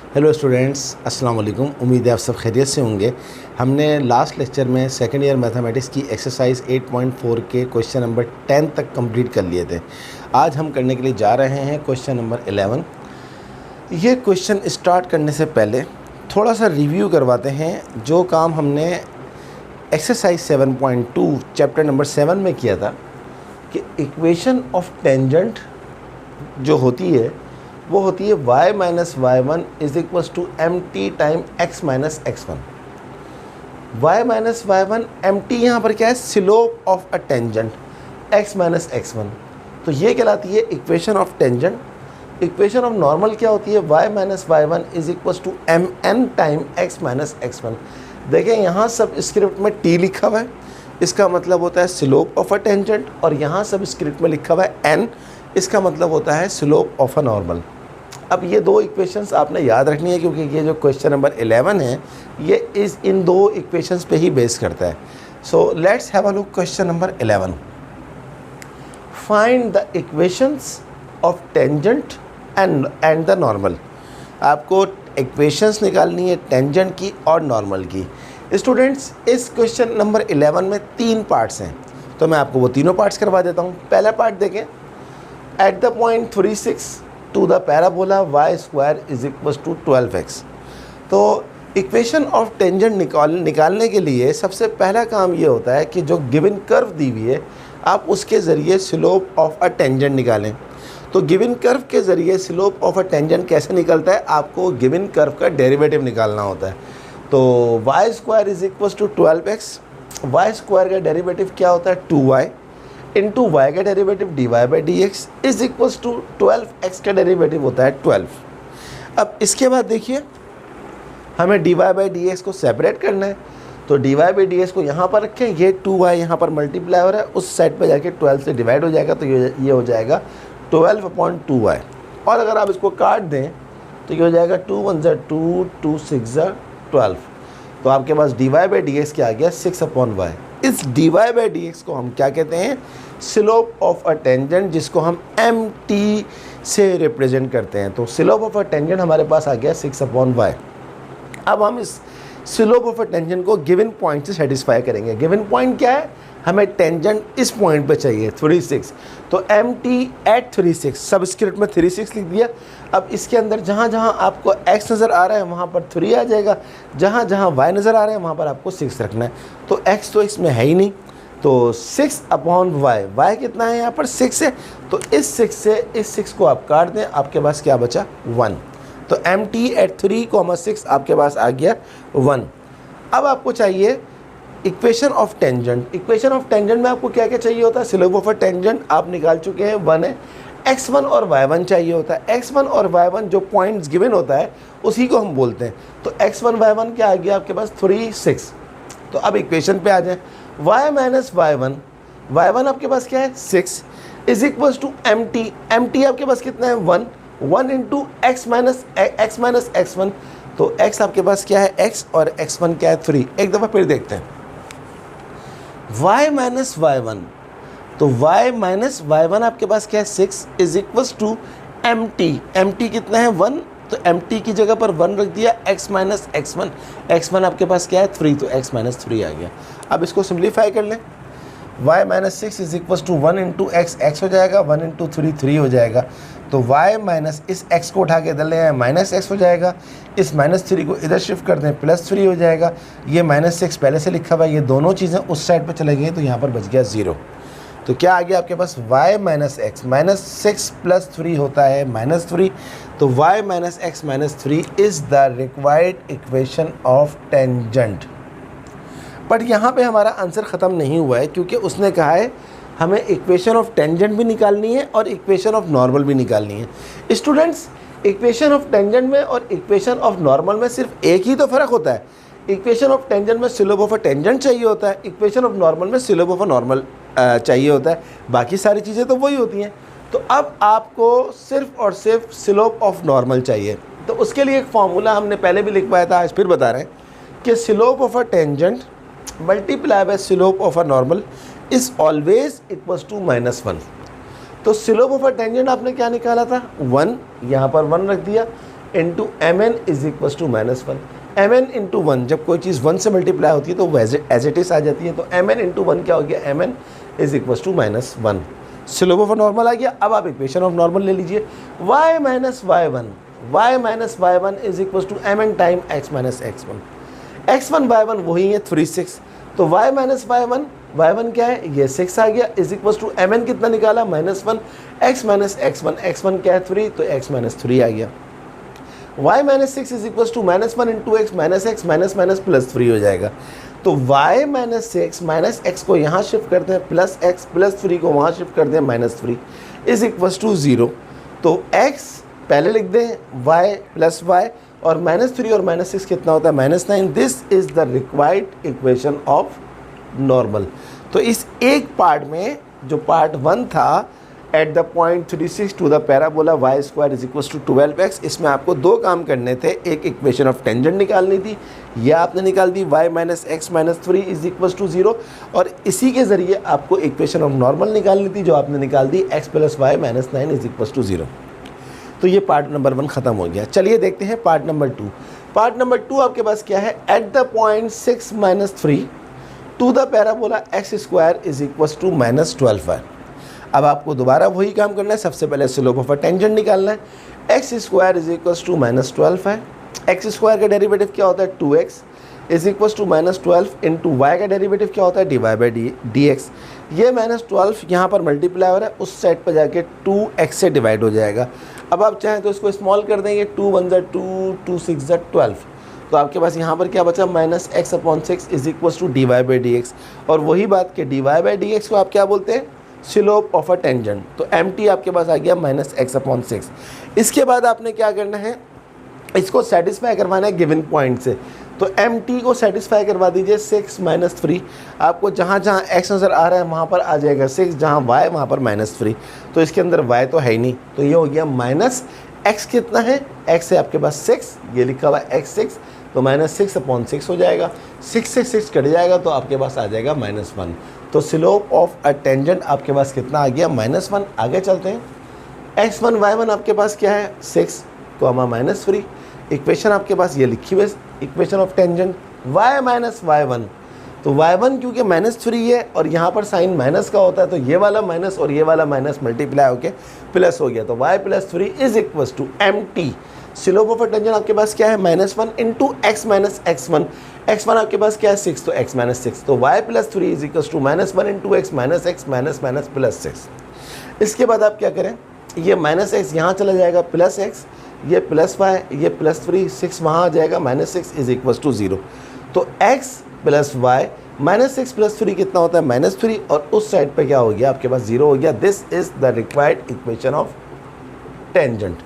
Hello students, अस्सलाम वालेकुम। उम्मीद है आप सब खैरियत से होंगे। हमने लास्ट लेक्चर में सेकेंड ईयर मैथमेटिक्स की एक्सरसाइज 8.4 के क्वेश्चन नंबर 10 तक कंप्लीट कर लिए थे। आज हम करने के लिए जा रहे हैं क्वेश्चन नंबर 11। ये क्वेश्चन स्टार्ट करने से पहले थोड़ा सा रिव्यू करवाते हैं जो काम हमने एक्सरसाइज 7.2 चैप्टर नंबर 7 में किया था कि इक्वेशन ऑफ टेंजेंट जो होती है वो होती है y minus y one is equals to m t time x minus x one. Y minus y one m t यहाँ पर क्या है, slope of a tangent x minus x one. तो ये कहलाती है equation of tangent. Equation of normal क्या होती है, y minus y one is equals to m n time x minus x one. देखें यहाँ सब स्क्रिप्ट में t लिखा हुआ है, इसका मतलब होता है स्लोप ऑफ अ टेंजेंट, और यहाँ सब स्क्रिप्ट में लिखा हुआ है n, इसका मतलब होता है स्लोप ऑफ अ नॉर्मल। अब ये दो इक्वेशंस आपने याद रखनी है क्योंकि ये जो क्वेश्चन नंबर 11 है ये इन दो इक्वेशंस पे ही बेस करता है। So let's have a look question number 11। Find the equations of tangent and the normal. आपको इक्वेशंस निकालनी है टेंजेंट की और नॉर्मल की। स्टूडेंट्स, इस क्वेश्चन नंबर 11 में 3 पार्ट्स हैं, तो मैं आपको वो तीनों पार्ट्स करवा देता हूँ। पहला पार्ट देखें, at the point 36 to the parabola y square is equals to 12x। तो इक्वेशन ऑफ टेंजेंट निकालने के लिए सबसे पहला काम ये होता है कि जो गिवन कर्व दी हुई है आप उसके ज़रिए स्लोप ऑफ अ टेंजेंट निकालें। तो गिवन कर्व के ज़रिए स्लोप ऑफ अ टेंजेंट कैसे निकलता है, आपको गिवन कर्व का डेरिवेटिव निकालना होता है। तो y square is equals to 12x, y square का डेरिवेटिव क्या होता है 2y इंटू वाई का derivative d y by d x is equals to 12x का डेरिवेटिव होता है 12। अब इसके बाद देखिए हमें d y by d x को सेपरेट करना है, तो d y by d x को यहाँ पर रखें, ये 2y यहाँ पर मल्टीप्लाई हो रहा है, उस साइड पर जाके 12 से डिवाइड हो जाएगा, तो ये हो जाएगा 12/2y। और अगर आप इसको काट दें तो ये हो जाएगा 2 1 ज़ा 2, 2 6 ज़ा 12। तो आपके पास d y by d x क्या आ गया 6/y। इस d y by d x को हम क्या कहते हैं, स्लोप ऑफ अ टेंजेंट, जिसको हम एम टी से रिप्रेजेंट करते हैं। तो स्लोप ऑफ अ टेंजेंट हमारे पास आ गया 6/y। अब हम इस स्लोप ऑफ अ टेंजेंट को गिवन पॉइंट से सेटिस्फाई करेंगे। गिवन पॉइंट क्या है, हमें टेंजेंट इस पॉइंट पे चाहिए 36, तो एम टी एट 36, सब स्क्रिप्ट में 36 लिख दिया। अब इसके अंदर जहाँ जहाँ आपको x नज़र आ रहा है वहाँ पर 3 आ जाएगा, जहाँ जहाँ y नज़र आ रहा है वहाँ पर आपको 6 रखना है। तो x तो इसमें है ही नहीं, तो 6/y, y कितना है यहाँ पर 6 है, तो इस 6 से इस 6 को आप काट दें, आपके पास क्या बचा 1। तो एम टी एट 3,6 आपके पास आ गया 1। अब आपको चाहिए equation of tangent. Equation of tangent में आपको क्या क्या चाहिए होता है, स्लोप ऑफ अ टेंजेंट आप निकाल चुके हैं 1 है, x1 और y1 चाहिए होता है। x1 और y1 जो पॉइंट्स गिवन होता है उसी को हम बोलते हैं। तो x1 y1 क्या आ गया आपके पास 3 6। तो अब इक्वेशन पे आ जाए, y माइनस y1 आपके पास क्या है 6 is equals to m t आपके पास कितना है 1 इंटू x माइनस x1। तो x आपके पास क्या है x और x1 क्या है 3। एक दफ़ा फिर देखते हैं, y माइनस y1, तो y माइनस y1 आपके पास क्या है 6 is equals to m t कितना है 1, तो एम टी की जगह पर 1 रख दिया, x माइनस x1 आपके पास क्या है 3, तो x माइनस 3 आ गया। अब इसको सिंप्लीफाई कर लें, y minus 6 is equals to 1 into x हो जाएगा, 1 इंटू 3 हो जाएगा। तो y माइनस इस x को उठा के इधर ले आए माइनस x हो जाएगा, इस -3 को इधर शिफ्ट कर दें +3 हो जाएगा। ये -6 पहले से लिखा हुआ है, ये दोनों चीज़ें उस साइड पर चले गई, तो यहाँ पर बच गया 0। तो क्या आ गया आपके पास y माइनस x, -6 + 3 होता है -3, तो y minus x -3 is the required equation of tangent. But यहाँ पे हमारा आंसर ख़त्म नहीं हुआ है, क्योंकि उसने कहा है हमें इक्वेशन ऑफ टेंजेंट भी निकालनी है और इक्वेशन ऑफ नॉर्मल भी निकालनी है। स्टूडेंट्स, इक्वेशन ऑफ टेंजेंट में और इक्वेशन ऑफ नॉर्मल में सिर्फ एक ही तो फ़र्क होता है, इक्वेशन ऑफ टेंजेंट में स्लोप ऑफ अ टेंजेंट चाहिए होता है, इक्वेशन ऑफ नॉर्मल में स्लोप ऑफ अ नॉर्मल चाहिए होता है, बाकी सारी चीज़ें तो वही होती हैं। तो अब आपको सिर्फ और सिर्फ स्लोप ऑफ नॉर्मल चाहिए, तो उसके लिए एक फार्मूला हमने पहले भी लिखवाया था, आज फिर बता रहे हैं कि slope of a tangent multiply by slope of a normal is always equals to -1। तो स्लोप ऑफ अ टेंजेंट आपने क्या निकाला था 1, यहाँ पर 1 रख दिया, into m n is equal to -1। M n into 1, जब कोई चीज़ 1 से मल्टीप्लाई होती है तो वो एज इट इज आ जाती है, तो एम एन इंटू 1 क्या हो गया, m n is equal to -1। Slope of normal आ गया। अब आप इक्वेशन ऑफ नॉर्मल ले लीजिए, y minus y one is equal to m n time x minus x1। x1 y1 वही है 3 6, तो y माइनस y1 क्या है, ये 6 आ गया, is equal to m n कितना निकाला -1, x माइनस x1 क्या है 3, तो x माइनस 3 आ गया। y minus 6 is equal to -1 into x minus plus 3 हो जाएगा। तो y माइनस 6 माइनस x को यहाँ शिफ्ट करते हैं प्लस x, प्लस 3 को वहाँ शिफ्ट करते हैं -3 इज इक्वल टू 0। तो x पहले लिख दें y प्लस y, और -3 और -6 कितना होता है -9। This is the required equation of normal. तो इस एक पार्ट में जो पार्ट 1 था, at the point 36 to the parabola y square is equal to 12x, इसमें आपको दो काम करने थे। एक इक्वेशन ऑफ टेंजेंट निकालनी थी, यह आपने निकाल दी, y minus x minus 3 is equal to 0, और इसी के ज़रिए आपको इक्वेशन ऑफ नॉर्मल निकालनी थी, जो आपने निकाल दी, x plus y minus 9 is equal to 0। तो ये पार्ट नंबर 1 ख़त्म हो गया। चलिए देखते हैं पार्ट नंबर 2। पार्ट नंबर 2 आपके पास क्या है, at the point 6 minus 3 to the parabola x square is equal to -12y। अब आपको दोबारा वही काम करना है, सबसे पहले स्लोप ऑफ अ टेंजेंट निकालना है। X square is equal to -12 है। एक्स स्क्वायर का डेरिवेटिव क्या होता है, 2x is equal to -12 into y का डेरिवेटिव क्या होता है, dy बाई dx। ये -12 यहाँ पर मल्टीप्लाई हो रहा है, उस साइड पर जाके 2x से डिवाइड हो जाएगा। अब आप चाहें तो इसको स्मॉल कर देंगे, 2 1 ज़ा 2, 2 6 ज़ा 12, तो आपके पास यहाँ पर क्या बचा, -x/6 is equal to dy by dx। और वही बात कि dy बाई dx को आप क्या बोलते हैं, स्लोप ऑफ अ टेंजेंट। तो mt आपके पास आ गया -x/6। इसके बाद आपने क्या करना है, इसको सेटिस्फाई करवाना है गिवन पॉइंट से। तो mt को सेटिस्फाई करवा दीजिए 6 माइनस 3। आपको जहाँ जहाँ x नज़र आ रहा है वहाँ पर आ जाएगा 6, जहाँ y वहाँ पर -3। तो इसके अंदर y तो है ही नहीं, तो ये हो गया -x कितना है, x है आपके पास 6, ये लिखा हुआ है x6, तो -6/6 हो जाएगा। 6 से 6 कट जाएगा तो आपके पास आ जाएगा -1। तो स्लोप ऑफ अ टेंजेंट आपके पास कितना आ गया, -1। आगे चलते हैं, x1 y1 आपके पास क्या है, 6 -3। इक्वेशन आपके पास ये लिखी हुई है, equation of tangent y minus y1। तो y1 क्योंकि -3 है और यहाँ पर साइन माइनस का होता है, तो ये वाला माइनस और ये वाला माइनस मल्टीप्लाई होके प्लस हो गया, तो y plus 3 is equal to mt। Slope of a tangent आपके पास क्या है, -1 into x minus x1। x1 आपके पास क्या है, 6, तो x माइनस 6, तो y plus 3 is equal to -1 into x minus x minus minus plus 6। इसके बाद आप क्या करें, ये -x यहाँ चला जाएगा, प्लस x, ये प्लस y, ये प्लस 3, 6 वहाँ आ जाएगा, -6 इज इक्वल टू 0। तो x प्लस y -6 प्लस 3 कितना होता है, -3, और उस साइड पे क्या हो गया, आपके पास 0 हो गया। This is the required equation of tangent.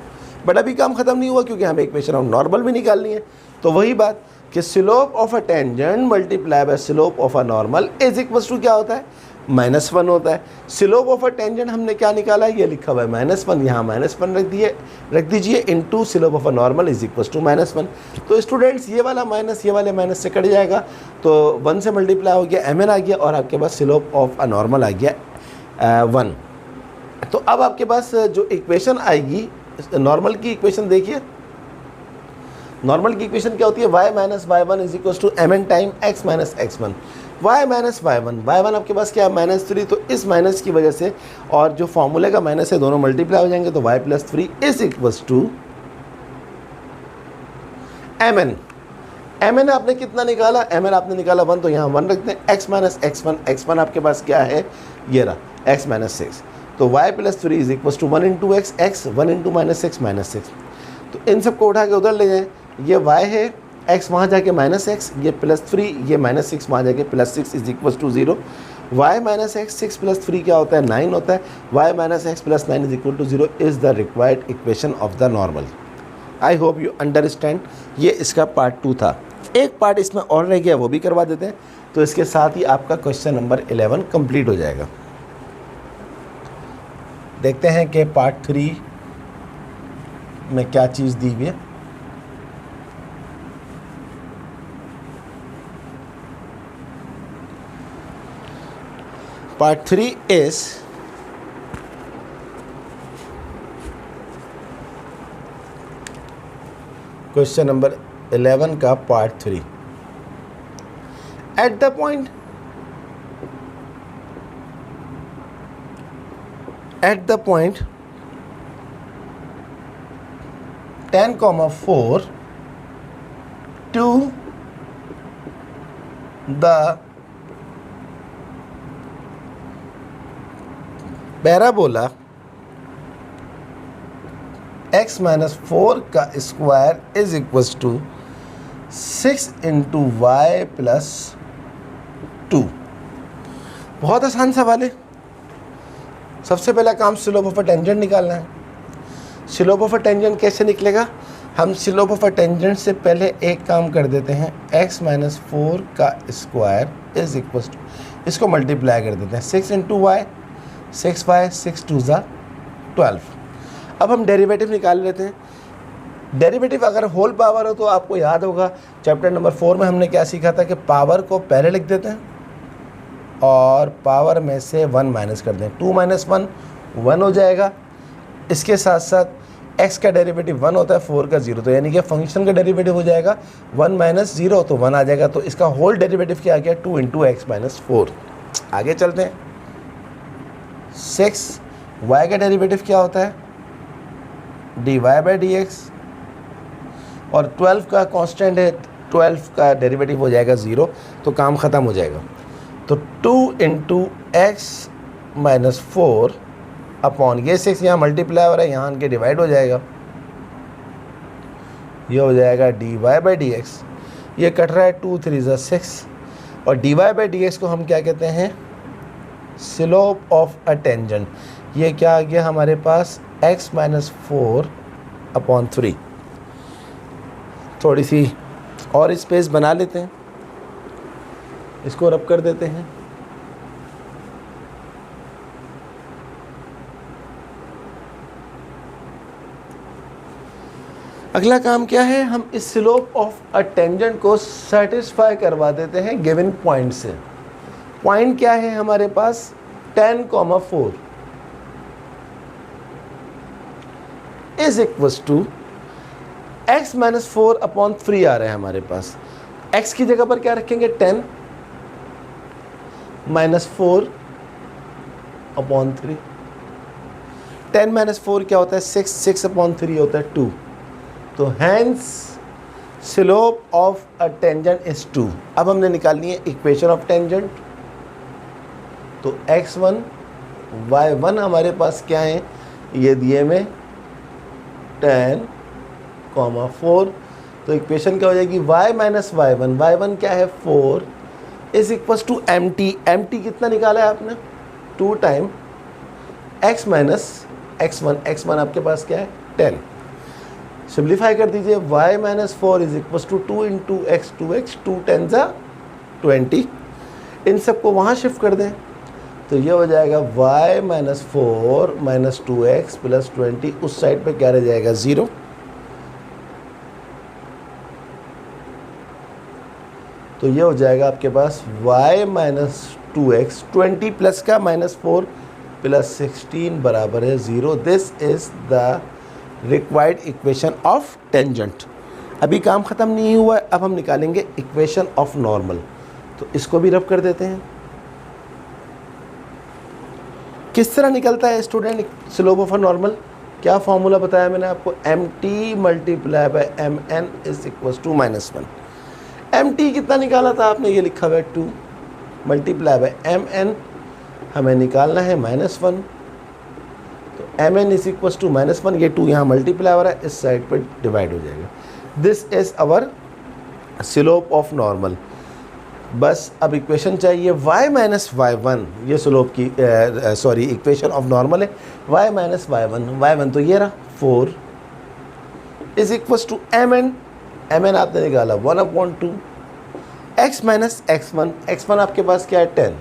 But अभी काम खत्म नहीं हुआ, क्योंकि हमें इक्वेशन ऑफ नॉर्मल भी निकालनी है। तो वही बात कि slope of a tangent multiply by slope of a normal is equal to क्या होता है, -1 होता है। स्लोप ऑफ अ टेंजेंट हमने क्या निकाला है, ये लिखा हुआ है -1, यहाँ -1 रख दीजिए into slope of a normal is equal to -1। तो स्टूडेंट्स ये वाला माइनस ये वाले माइनस से कट जाएगा, तो 1 से मल्टीप्लाई हो गया, mn आ गया, और आपके पास स्लोप ऑफ अ नॉर्मल आ गया 1। तो अब आपके पास जो इक्वेशन आएगी नॉर्मल की, इक्वेशन देखिए, नॉर्मल की इक्वेशन क्या होती है, y minus y1 is equal to mn time x minus x1। y minus y1 आपके पास क्या है, -3, तो इस माइनस की वजह से और जो फॉर्मूले का माइनस है दोनों मल्टीप्लाई हो जाएंगे, तो y plus 3 is equal to mn आपने कितना निकाला, mn आपने निकाला 1, तो यहाँ 1 रखते हैं, x माइनस x1 आपके पास क्या है, ये रहा x माइनस 6, तो y plus 3 is equal to 1 into x 1 into -6 -6। तो इन सबको उठा के उधर ले जाएं, ये y है, x वहाँ जाके -x, ये +3, ये -6 वहाँ जाके +6 is equal to 0। y minus x 6 plus 3 क्या होता है, 9 होता है। y minus x plus 9 is equal to 0 is the required equation of the normal. I hope you understand. ये इसका पार्ट 2 था। एक पार्ट इसमें और रह गया, वो भी करवा देते हैं, तो इसके साथ ही आपका क्वेश्चन नंबर 11 कंप्लीट हो जाएगा। देखते हैं कि पार्ट 3 में क्या चीज़ दी हुई है। पार्ट 3 is क्वेश्चन नंबर 11 का part 3। At the point ten comma 4 to the parabola x minus 4 का square is equal to 6 into y plus 2। बहुत आसान सवाल है। सबसे पहला काम स्लोप ऑफ अ टेंजेंट निकालना है। स्लोप ऑफ अ टेंजेंट कैसे निकलेगा? हम स्लोप ऑफ अ टेंजेंट से पहले एक काम कर देते हैं, x माइनस 4 का स्क्वायर इज इक्वल टू, इसको मल्टीप्लाई कर देते हैं 6 इंटू वाई, 6 वाई, 6 टू ज़ा 12। अब हम डेरिवेटिव निकाल लेते हैं। डेरिवेटिव अगर होल पावर हो तो आपको याद होगा चैप्टर नंबर 4 में हमने क्या सीखा था कि पावर को पहले लिख देते हैं और पावर में से 1 माइनस कर दें। 2 माइनस 1 1 हो जाएगा। इसके साथ साथ x का डेरिवेटिव 1 होता है, 4 का 0, तो यानी कि फंक्शन का डेरिवेटिव हो जाएगा 1 माइनस 0, तो 1 आ जाएगा। तो इसका होल डेरिवेटिव क्या आ गया? 2 इंटू एक्स माइनस 4। आगे चलते हैं। 6 y का डेरिवेटिव क्या होता है? dy बाई डी एक्स, और 12 का कांस्टेंट है, 12 का डेरिवेटिव हो जाएगा 0, तो काम ख़त्म हो जाएगा। तो 2 इंटू एक्स माइनस 4 अपॉन ये 6 यहाँ मल्टीप्लाई हो रहा है, यहाँ के डिवाइड हो जाएगा, ये हो जाएगा dy बाई डी एक्स। ये कट रहा है 2 3 ज़ा 6, और dy बाई डी एक्स को हम क्या कहते हैं? Slope of a tangent. ये क्या आ गया हमारे पास? x minus 4 upon 3। थोड़ी सी और स्पेस बना लेते हैं, इसको रब कर देते हैं। अगला काम क्या है? हम इस स्लोप ऑफ अ टेंजेंट को सेटिस्फाई करवा देते हैं गिवन पॉइंट से। पॉइंट क्या है हमारे पास? 10,4 is equals to x minus 4 upon 3 आ रहा है हमारे पास। x की जगह पर क्या रखेंगे? 10 माइनस 4 अपॉन 3। 10 माइनस 4 क्या होता है? 6, 6 अपॉन 3 होता है 2। तो hence slope of a tangent is 2। अब हमने निकालनी है इक्वेशन ऑफ टेंजेंट। तो x1 y1 हमारे पास क्या है? ये दिए में 10,4। तो इक्वेशन क्या हो जाएगी? y माइनस y1, y1 क्या है? 4 इज इक्वल्स टू mt कितना निकाला है आपने? 2 time x minus x1, x1 आपके पास क्या है? 10। सिंप्लीफाई कर दीजिए, y minus 4 is equals to 2 into x, 2x, 2 10 ज़ा 20। इन सबको वहाँ शिफ्ट कर दें, तो ये हो जाएगा y minus 4 minus 2x plus 20। उस साइड पे क्या रह जाएगा? 0। तो ये हो जाएगा आपके पास y माइनस 2x, 20 प्लस का माइनस 4 प्लस 16 बराबर है 0। This is the required equation of tangent. अभी काम ख़त्म नहीं हुआ है, अब हम निकालेंगे इक्वेशन ऑफ नॉर्मल। तो इसको भी रब कर देते हैं। किस तरह निकलता है student slope of a normal? क्या फॉर्मूला बताया मैंने आपको? mt multiply by mn is equal to -1। mt कितना निकाला था आपने? ये लिखा हुआ है 2 मल्टीप्लाई बाई mn, हमें निकालना है -1। तो mn इज इक्वल टू -1, ये 2 यहाँ मल्टीप्लाई हो रहा है, इस साइड पर डिवाइड हो जाएगा। This is our slope of normal. बस अब इक्वेशन चाहिए y माइनस y1, ये स्लोप की सॉरी इक्वेशन ऑफ नॉर्मल है। y माइनस y1 तो ये रहा 4 इज इक्वल्स टू mn आपने निकाला 1/2। x माइनस x1 आपके पास क्या है? 10।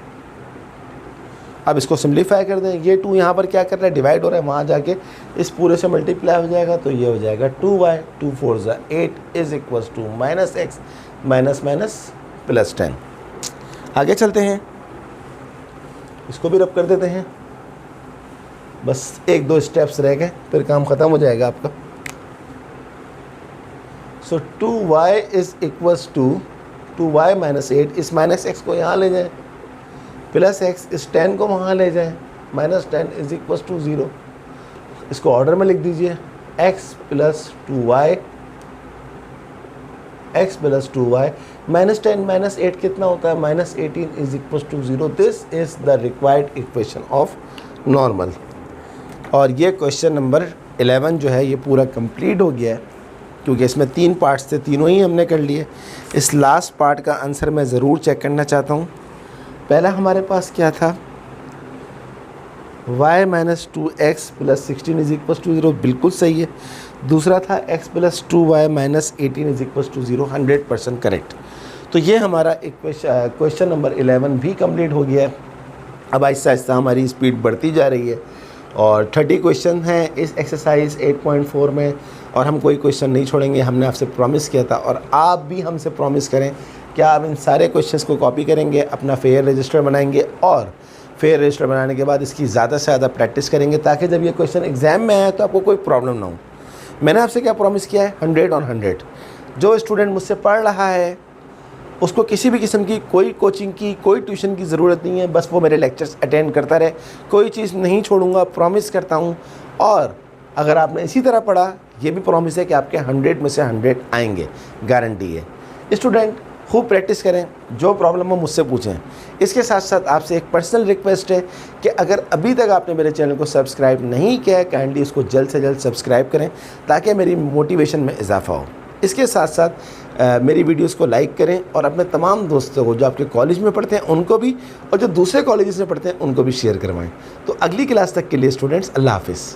अब इसको सिंप्लीफाई कर दें, ये 2 यहाँ पर क्या कर रहा है? डिवाइड हो रहा है, वहाँ जाके इस पूरे से मल्टीप्लाई हो जाएगा, तो ये हो जाएगा 2y, 2 4 ज़ा 8 is equals to -x minus minus plus 10। आगे चलते हैं, इसको भी रब कर देते हैं। बस 1-2 स्टेप्स रह गए, फिर काम ख़त्म हो जाएगा आपका। So 2y is equals to 2y minus 8, इस माइनस एक्स को यहाँ ले जाएं, प्लस एक्स इस 10 को वहाँ ले जाएं, माइनस 10 इज इक्वल्स टू 0। इसको ऑर्डर में लिख दीजिए, x plus 2y, x plus 2y minus 10 minus 8 कितना होता है, minus 18 is equals to 0। This is the required equation of normal. और ये क्वेश्चन नंबर 11 जो है ये पूरा कंप्लीट हो गया है, क्योंकि इसमें 3 पार्ट्स थे, तीनों ही हमने कर लिए। इस लास्ट पार्ट का आंसर मैं ज़रूर चेक करना चाहता हूँ। पहला हमारे पास क्या था, y minus 2x plus 16 is equal to 0, बिल्कुल सही है। दूसरा था x plus 2y minus 18 is equal to 0, 100% correct. तो ये हमारा क्वेश्चन नंबर 11 भी कंप्लीट हो गया है। अब आहिस्ता आहिस्ता हमारी स्पीड बढ़ती जा रही है और 30 क्वेश्चन हैं इस एक्सरसाइज 8.4 में, और हम कोई क्वेश्चन नहीं छोड़ेंगे। हमने आपसे प्रॉमिस किया था और आप भी हमसे प्रॉमिस करें कि आप इन सारे क्वेश्चंस को कॉपी करेंगे, अपना फेयर रजिस्टर बनाएंगे और फेयर रजिस्टर बनाने के बाद इसकी ज़्यादा से ज़्यादा प्रैक्टिस करेंगे, ताकि जब ये क्वेश्चन एग्ज़ाम में आए तो आपको कोई प्रॉब्लम ना हो। मैंने आपसे क्या प्रॉमिस किया है, 100 on 100। जो स्टूडेंट मुझसे पढ़ रहा है उसको किसी भी किस्म की कोई कोचिंग की, कोई ट्यूशन की ज़रूरत नहीं है, बस वो मेरे लेक्चर्स अटेंड करता रहे, कोई चीज़ नहीं छोड़ूंगा, प्रॉमिस करता हूँ। और अगर आपने इसी तरह पढ़ा, ये भी प्रॉमिस है कि आपके 100 में से 100 आएंगे, गारंटी है। स्टूडेंट खूब प्रैक्टिस करें, जो प्रॉब्लम हो मुझसे पूछें। इसके साथ साथ आपसे एक पर्सनल रिक्वेस्ट है कि अगर अभी तक आपने मेरे चैनल को सब्सक्राइब नहीं किया है, काइंडली इसको जल्द से जल्द सब्सक्राइब करें, ताकि मेरी मोटिवेशन में इजाफा हो। इसके साथ साथ मेरी वीडियोस को लाइक करें और अपने तमाम दोस्तों को, जो आपके कॉलेज में पढ़ते हैं उनको भी, और जो दूसरे कॉलेजेस में पढ़ते हैं उनको भी शेयर करवाएं। तो अगली क्लास तक के लिए स्टूडेंट्स, अल्लाह हाफिज़।